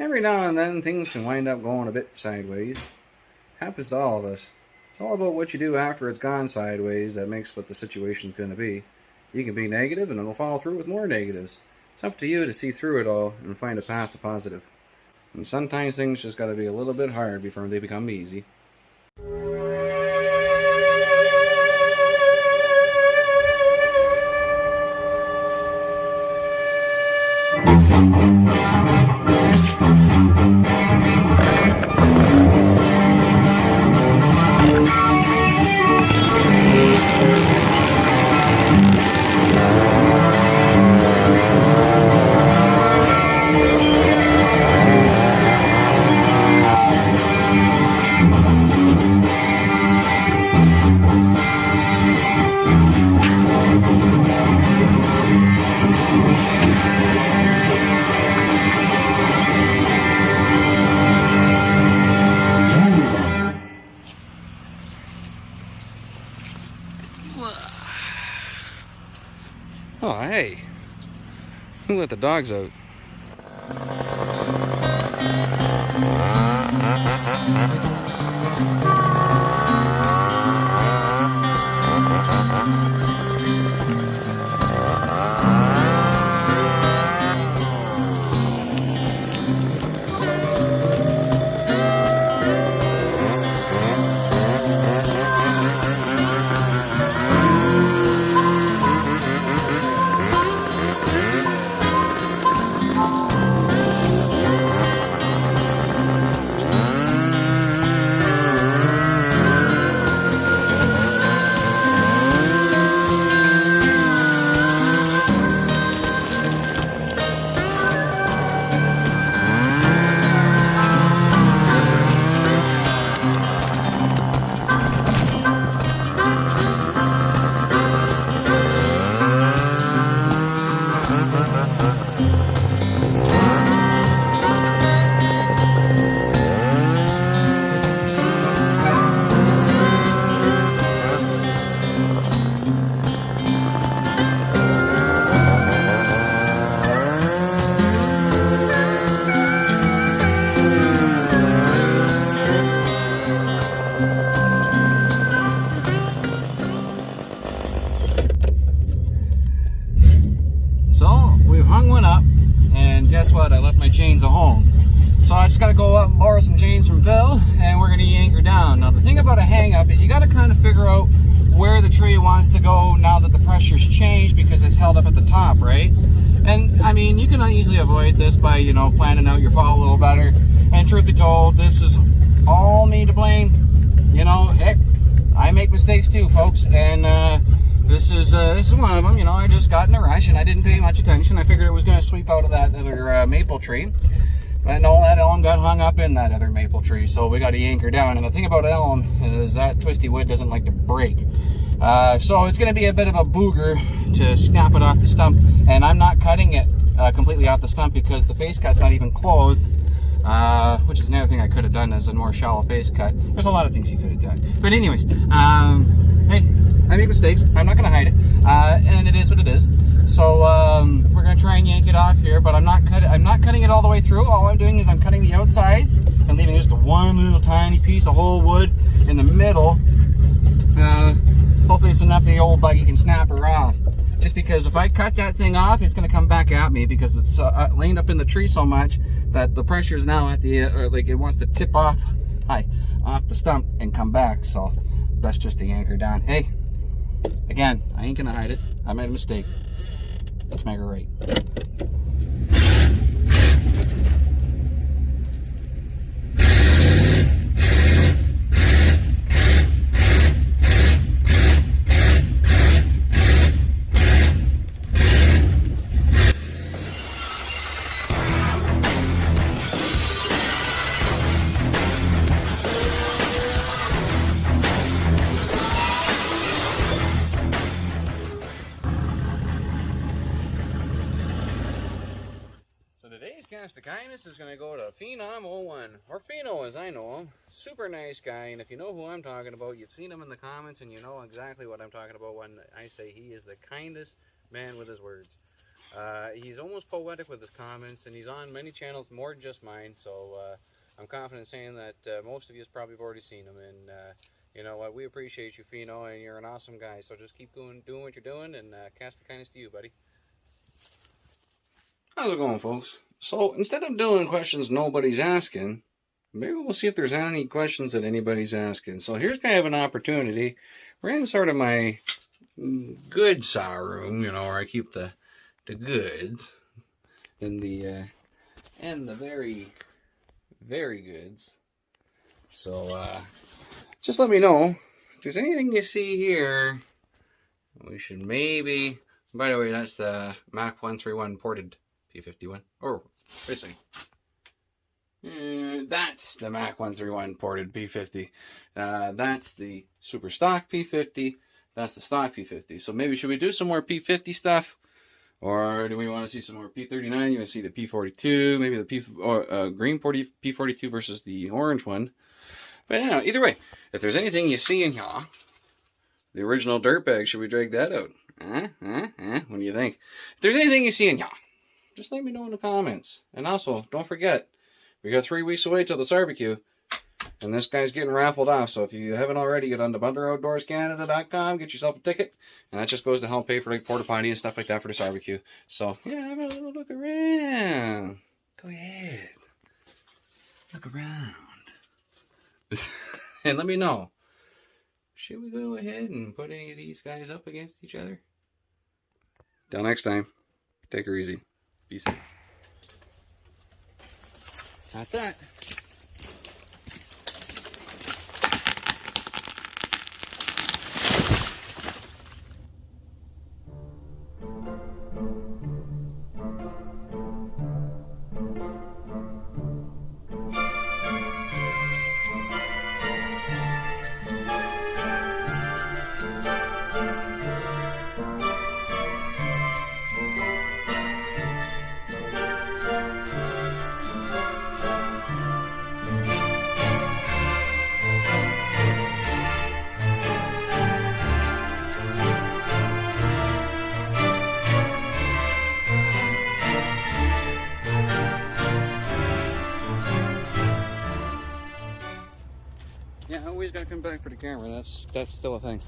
Every now and then things can wind up going a bit sideways. Happens to all of us. It's all about what you do after it's gone sideways that makes what the situation's going to be. You can be negative and it'll follow through with more negatives. It's up to you to see through it all and find a path to positive. And sometimes things just gotta be a little bit hard before they become easy. Oh, hey. Who let the dogs out? Guess what? I left my chains at home. So I just got to go up and borrow some chains from Phil, and we're going to yank her down. Now the thing about a hang-up is you got to kind of figure out where the tree wants to go now that the pressure's changed, because it's held up at the top, right? And I mean, you can easily avoid this by, you know, planning out your fall a little better. And truth be told, this is all me to blame. You know, heck, I make mistakes too, folks, and this is one of them. You know, I just got in a rush and I didn't pay much attention. I figured it was going to sweep out of that other maple tree. But no, that elm got hung up in that other maple tree, so we got to yank her down. And the thing about elm is that twisty wood doesn't like to break. So it's going to be a bit of a booger to snap it off the stump. And I'm not cutting it completely off the stump because the face cut's not even closed. Which is another thing I could have done as a more shallow face cut. There's a lot of things you could have done. But anyways, hey, I make mistakes. I'm not going to hide it. And it is what it is. So we're going to try and yank it off here, but I'm not cutting it all the way through. All I'm doing is I'm cutting the outsides and leaving just one little tiny piece of whole wood in the middle. Hopefully it's enough the old buggy can snap her off. Just because if I cut that thing off, it's going to come back at me because it's leaned up in the tree so much that the pressure is now at the, like it wants to tip off the stump and come back. So best just to yank her down. Hey, again, I ain't going to hide it. I made a mistake. Let's make her right. Cast of kindness is going to go to Phenom 01, or Pheno as I know him. Super nice guy, and if you know who I'm talking about, you've seen him in the comments, and you know exactly what I'm talking about when I say he is the kindest man with his words. He's almost poetic with his comments, and he's on many channels, more than just mine, so I'm confident saying that most of you probably have already seen him, and you know what, we appreciate you, Fino, and you're an awesome guy, so just keep doing what you're doing, and cast the kindness to you, buddy. How's it going, folks? So, instead of doing questions nobody's asking, maybe we'll see if there's any questions that anybody's asking. So here's kind of an opportunity. We're in sort of my good sour room, you know, where I keep the goods and the very, very goods. So just let me know if there's anything you see here. We should maybe. By the way, that's the Mac 131 ported P51. Oh, wait a second. That's the Mac 131 ported P50. That's the super stock P50. That's the stock P50. So maybe should we do some more P50 stuff? Or do we want to see some more P39? You want to see the P42, maybe the green P42 versus the orange one. But yeah, either way, if there's anything you see in here, the original dirtbag, should we drag that out? What do you think? If there's anything you see in here, just let me know in the comments. And also, don't forget, we got 3 weeks away till the barbecue, and this guy's getting raffled off. So if you haven't already, get on to bunderoutdoorscanada.com, get yourself a ticket, and that just goes to help pay for like porta potty and stuff like that for the barbecue. So yeah, have a little look around. Go ahead, look around, and let me know. Should we go ahead and put any of these guys up against each other? Till next time, take her easy. Be safe. That's that. Yeah, I always gotta come back for the camera. That's still a thing.